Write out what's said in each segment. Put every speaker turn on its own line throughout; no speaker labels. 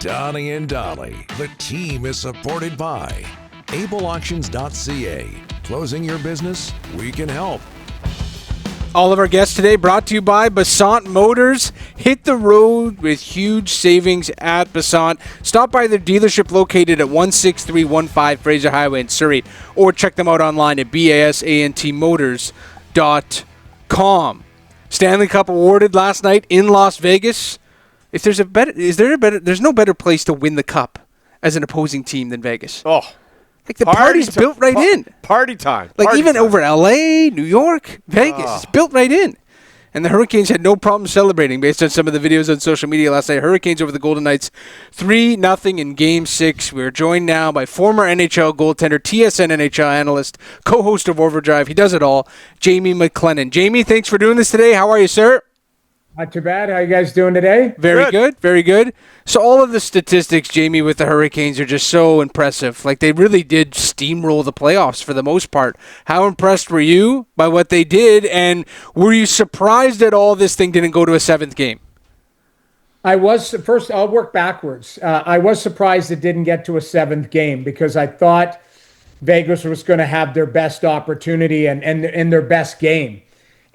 Donnie and Dolly. The team is supported by ableauctions.ca. Closing your business? We can help.
All of our guests today brought to you by Basant Motors. Hit the road with huge savings at Basant. Stop by their dealership located at 16315 Fraser Highway in Surrey, or check them out online at basantmotors.com. Stanley Cup awarded last night in Las Vegas. If there's there's no better place to win the cup as an opposing team than Vegas.
Oh.
Like the party's built right in.
Party time.
Like
Party
even
time.
over LA, New York, Vegas, it's built right in. And the Hurricanes had no problem celebrating based on some of the videos on social media last night. Hurricanes over the Golden Knights 3-0 in Game 6. We're joined now by former NHL goaltender, TSN NHL analyst, co-host of Overdrive. He does it all, Jamie McLennan. Jamie, thanks for doing this today. How are you, sir?
Not too bad. How you guys doing today?
Very good. Very good. So all of the statistics, Jamie, with the Hurricanes are just so impressive. Like they really did steamroll the playoffs for the most part. How impressed were you by what they did, and were you surprised at all this thing didn't go to a seventh game?
I was. First, I'll work backwards. I was surprised it didn't get to a seventh game because I thought Vegas was going to have their best opportunity and their best game.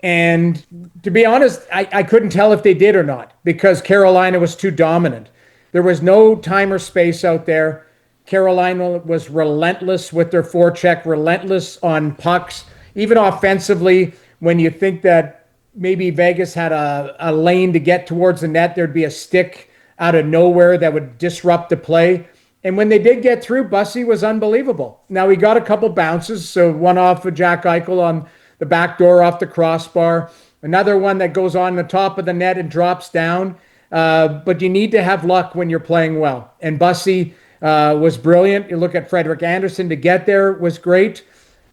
And to be honest, I couldn't tell if they did or not because Carolina was too dominant. There was no time or space out there. Carolina was relentless with their forecheck, relentless on pucks, even offensively. When you think that maybe Vegas had a lane to get towards the net, there'd be a stick out of nowhere that would disrupt the play. And when they did get through, Bussi was unbelievable. Now, he got a couple bounces, so one off of Jack Eichel on the back door off the crossbar. Another one that goes on the top of the net and drops down. But you need to have luck when you're playing well. And Bussi was brilliant. You look at Frederik Andersen to get there was great.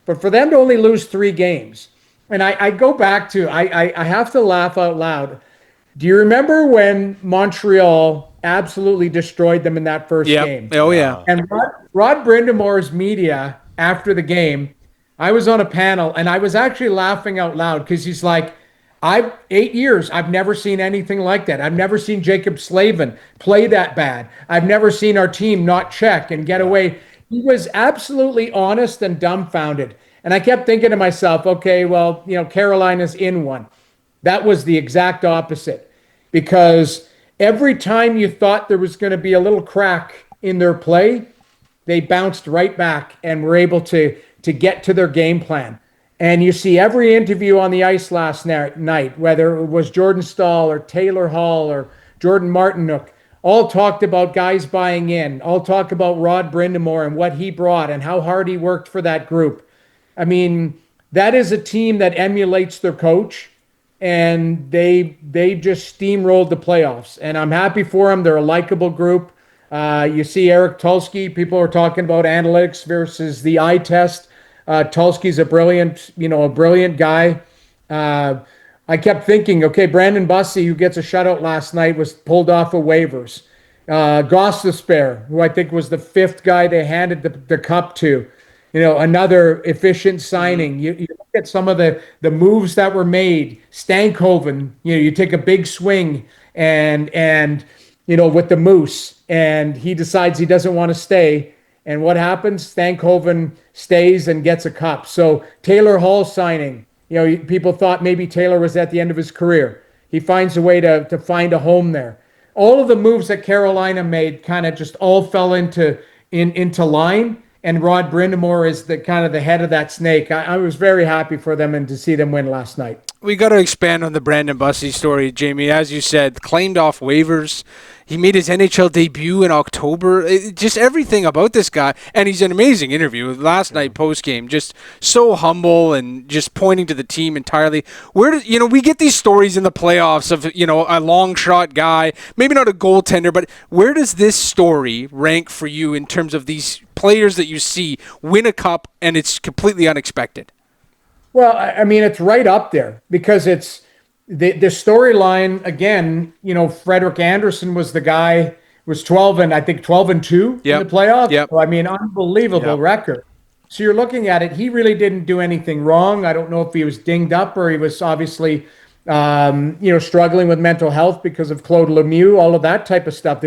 But for them to only lose 3 games, and I go back to, I have to laugh out loud. Do you remember when Montreal absolutely destroyed them in that first game?
Oh, yeah.
And Rod Brind'Amour's media after the game, I was on a panel and I was actually laughing out loud because he's like, 8 years, I've never seen anything like that. I've never seen Jacob Slavin play that bad. I've never seen our team not check and get away. He was absolutely honest and dumbfounded. And I kept thinking to myself, okay, well, Carolina's in one. That was the exact opposite because every time you thought there was going to be a little crack in their play, they bounced right back and were able to get to their game plan. And you see every interview on the ice last night, whether it was Jordan Staal or Taylor Hall or Jordan Martinook, all talked about guys buying in, all talk about Rod Brind'Amour and what he brought and how hard he worked for that group. I mean, that is a team that emulates their coach, and they just steamrolled the playoffs. And I'm happy for them. They're a likable group. You see Eric Tulsky, people are talking about analytics versus the eye test. Tulsky's a brilliant guy. I kept thinking, okay, Brandon Bussi, who gets a shutout last night, was pulled off of waivers. Gostisbehere, who I think was the 5th guy they handed the cup to, another efficient signing. You look at some of the moves that were made. Stankoven, you take a big swing and with the Moose, and he decides he doesn't want to stay. And what happens? Stankoven stays and gets a cup. So Taylor Hall signing, people thought maybe Taylor was at the end of his career. He finds a way to find a home there. All of the moves that Carolina made kind of just all fell into line. And Rod Brind'Amour is the kind of the head of that snake. I was very happy for them and to see them win last night.
We got to expand on the Brandon Bussi story, Jamie. As you said, claimed off waivers. He made his NHL debut in October. Just everything about this guy. And he's an amazing interview. Last night post-game, just so humble and just pointing to the team entirely. We get these stories in the playoffs of, a long shot guy, maybe not a goaltender, but where does this story rank for you in terms of these players that you see win a cup and it's completely unexpected?
Well, I mean, it's right up there because it's the storyline again. Frederik Andersen was the guy, was 12-2 in the playoffs.
Yep.
So, I mean, unbelievable record. So you're looking at it. He really didn't do anything wrong. I don't know if he was dinged up or he was obviously, struggling with mental health because of Claude Lemieux, all of that type of stuff.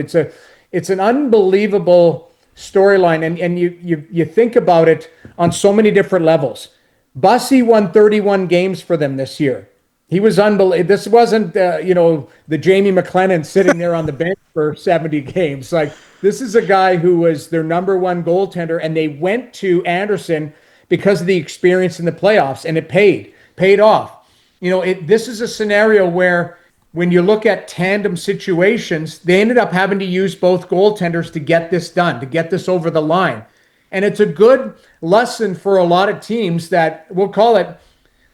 it's an unbelievable storyline, and you think about it on so many different levels. Bussi won 31 games for them this year. He was unbelievable. This wasn't, the Jamie McLennan sitting there on the bench for 70 games. Like, this is a guy who was their number one goaltender, and they went to Anderson because of the experience in the playoffs, and it paid off. This is a scenario where when you look at tandem situations, they ended up having to use both goaltenders to get this done, to get this over the line. And it's a good lesson for a lot of teams that, we'll call it,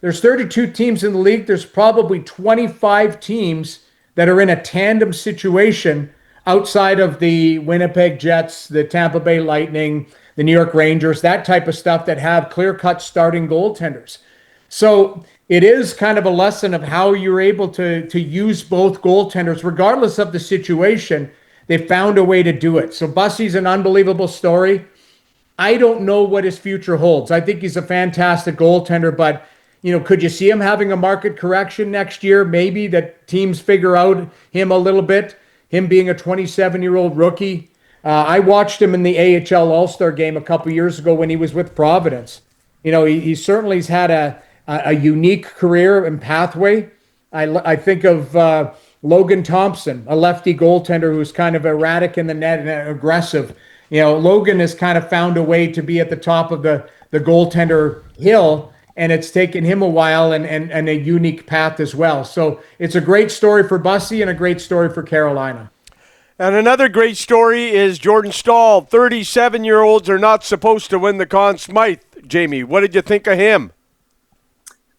there's 32 teams in the league. There's probably 25 teams that are in a tandem situation outside of the Winnipeg Jets, the Tampa Bay Lightning, the New York Rangers, that type of stuff, that have clear-cut starting goaltenders. So it is kind of a lesson of how you're able to use both goaltenders, regardless of the situation. They found a way to do it. So Bussi's an unbelievable story. I don't know what his future holds. I think he's a fantastic goaltender, but could you see him having a market correction next year? Maybe that teams figure out him a little bit, him being a 27-year-old rookie. I watched him in the AHL All-Star game a couple years ago when he was with Providence. He certainly's had a unique career and pathway. I think of Logan Thompson, a lefty goaltender who's kind of erratic in the net and aggressive. Logan has kind of found a way to be at the top of the goaltender hill, and it's taken him a while and a unique path as well. So it's a great story for Bussi and a great story for Carolina.
And another great story is Jordan Staal. 37-year-olds are not supposed to win the Conn Smythe. Jamie, what did you think of him?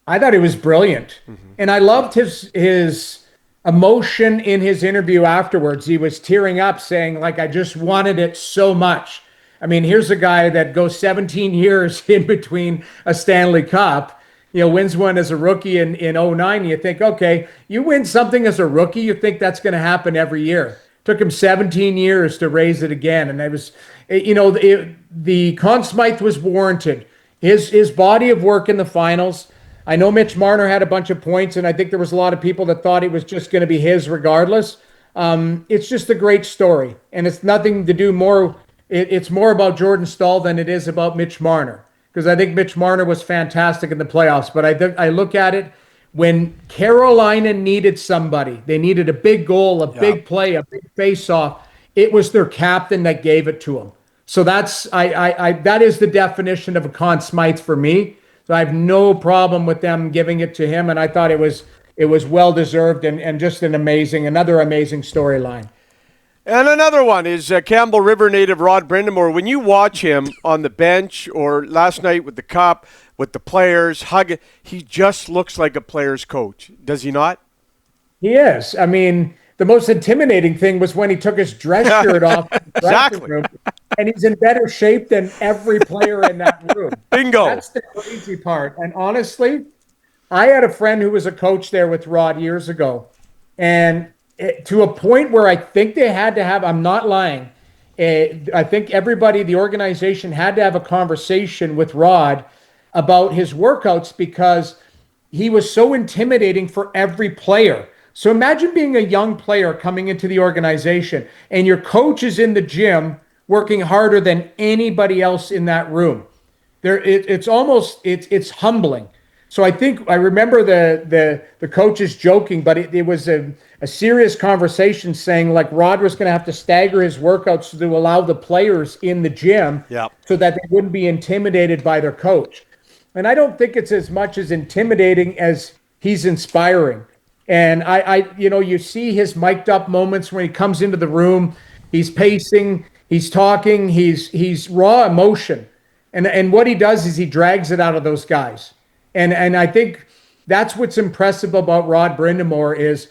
I thought he was brilliant. And I loved his emotion in his interview afterwards. He was tearing up saying, like, I just wanted it so much. I mean, here's a guy that goes 17 years in between a Stanley Cup, wins one as a rookie in 2009. You think, okay, you win something as a rookie, you think that's going to happen every year. Took him 17 years to raise it again. And I was, the Conn Smythe was warranted. His body of work in the finals. I know Mitch Marner had a bunch of points, and I think there was a lot of people that thought it was just going to be his regardless. It's just a great story, and it's nothing to do more. It's more about Jordan Staal than it is about Mitch Marner, because I think Mitch Marner was fantastic in the playoffs. But I look at it, when Carolina needed somebody, they needed a big goal, a big play, a big face-off. It was their captain that gave it to them. So that is the definition of a Conn Smythe for me. So I have no problem with them giving it to him, and I thought it was well deserved and just another amazing storyline.
And another one is Campbell River native Rod Brind'Amour. When you watch him on the bench or last night with the cup, with the players, he just looks like a player's coach. Does he not?
He is. I mean, the most intimidating thing was when he took his dress shirt off in the dressing room, and he's in better shape than every player in that room.
Bingo.
That's the crazy part. And honestly, I had a friend who was a coach there with Rod years ago, and to a point where I think they had to have, I'm not lying, I think everybody, the organization had to have a conversation with Rod about his workouts because he was so intimidating for every player. So imagine being a young player coming into the organization and your coach is in the gym working harder than anybody else in that room. It's humbling. So I remember the coaches joking, but it was a serious conversation saying like Rod was going to have to stagger his workouts to allow the players in the gym so that they wouldn't be intimidated by their coach. And I don't think it's as much as intimidating as he's inspiring. And you see his mic'd up moments when he comes into the room, he's pacing, he's talking, he's raw emotion. And what he does is he drags it out of those guys. And I think that's what's impressive about Rod Brind'Amour is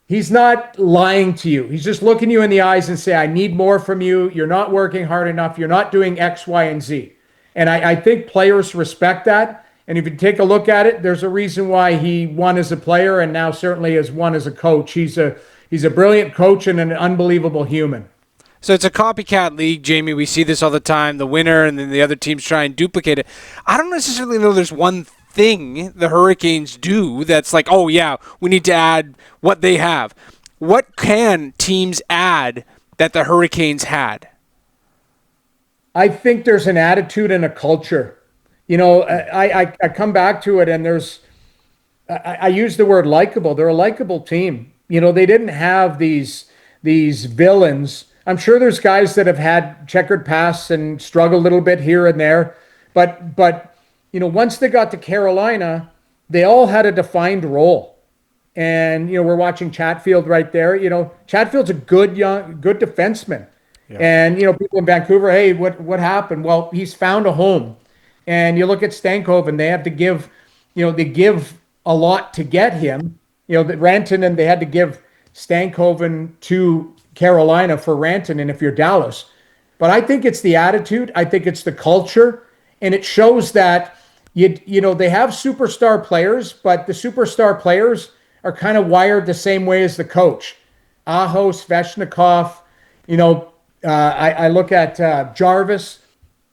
he's not lying to you. He's just looking you in the eyes and say, I need more from you. You're not working hard enough. You're not doing X, Y, and Z. And I think players respect that. And if you take a look at it, there's a reason why he won as a player and now certainly has won as a coach. He's a brilliant coach and an unbelievable human.
So it's a copycat league, Jamie. We see this all the time. The winner and then the other teams try and duplicate it. I don't necessarily know there's one thing the Hurricanes do that's like, oh, yeah, we need to add what they have. what can teams add that the Hurricanes had?
I think there's an attitude and a culture. You know, I come back to it, and I use the word likable. They're a likable team. You know, they didn't have these villains. I'm sure there's guys that have had checkered pasts and struggle a little bit here and there, but you know, once they got to Carolina, they all had a defined role. And you know, we're watching Chatfield right there. You know, Chatfield's a good defenseman. Yeah. And you know, people in Vancouver, hey, what happened? Well, he's found a home. And you look at Stankoven, they have to give, you know, they give a lot to get him. You know, Rantanen, they had to give Stankoven to Carolina for Rantanen if you're Dallas. But I think it's the attitude. I think it's the culture. And it shows that, you know, they have superstar players, but the superstar players are kind of wired the same way as the coach. Aho, Svechnikov, you know, I look at Jarvis.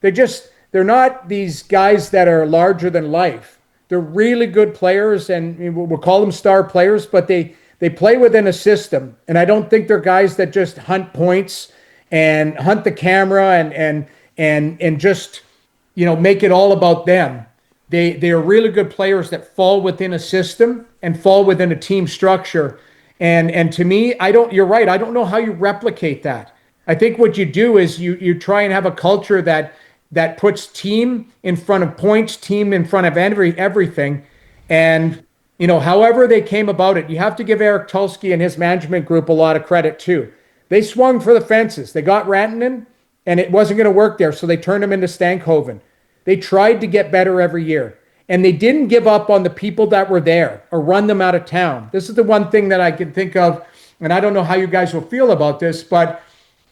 They're not these guys that are larger than life. They're really good players, and we'll call them star players, but they play within a system. And I don't think they're guys that just hunt points and hunt the camera and just, you know, make it all about them. They are really good players that fall within a system and fall within a team structure. And to me, you're right. I don't know how you replicate that. I think what you do is you try and have a culture that puts team in front of points, team in front of everything. And, you know, however they came about it, you have to give Eric Tulsky and his management group a lot of credit too. They swung for the fences. They got Rantanen, and it wasn't going to work there, so they turned him into Stankoven. They tried to get better every year, and they didn't give up on the people that were there or run them out of town. This is the one thing that I can think of, and I don't know how you guys will feel about this, but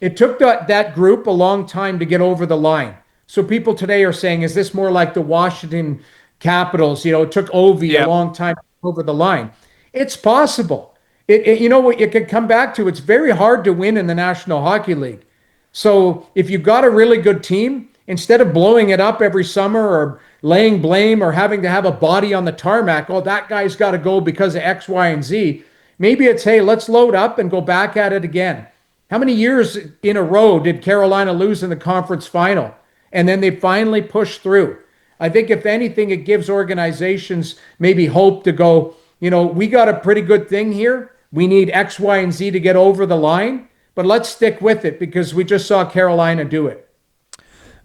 it took that group a long time to get over the line. So people today are saying, is this more like the Washington Capitals? You know, it took Ovi a long time to get over the line. It's possible. You know what? It could come back to, it's very hard to win in the National Hockey League. So if you've got a really good team, instead of blowing it up every summer or laying blame or having to have a body on the tarmac, oh, that guy's got to go because of X, Y, and Z. Maybe it's, hey, let's load up and go back at it again. How many years in a row did Carolina lose in the conference final? And then they finally push through. I think if anything, it gives organizations maybe hope to go, you know, we got a pretty good thing here. We need X, Y, and Z to get over the line, but let's stick with it because we just saw Carolina do it.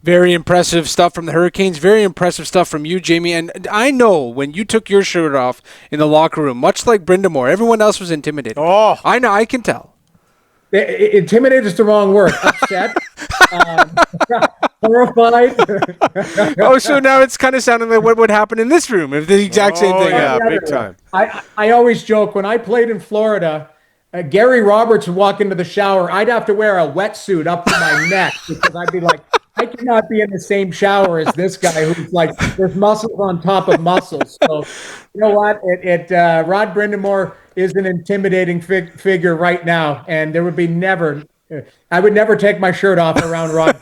Very impressive stuff from the Hurricanes. Very impressive stuff from you, Jamie. And I know when you took your shirt off in the locker room, much like Brind'Amour, everyone else was intimidated.
Oh,
I know. I can tell.
Intimidated is the wrong word. Upset. Horrified.
Oh, so now it's kind of sounding like what would happen in this room if the exact same thing happened.
Yeah, big time.
I always joke, when I played in Florida, Gary Roberts would walk into the shower. I'd have to wear a wetsuit up to my neck because I'd be like, I cannot be in the same shower as this guy who's like, there's muscles on top of muscles. So, you know what? Rod Brind'Amour is an intimidating figure right now, and there would be I would never take my shirt off around Rod.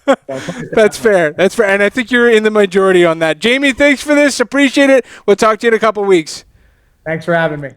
That's fair. That's fair. And I think you're in the majority on that. Jamie, thanks for this. Appreciate it. We'll talk to you in a couple weeks.
Thanks for having me.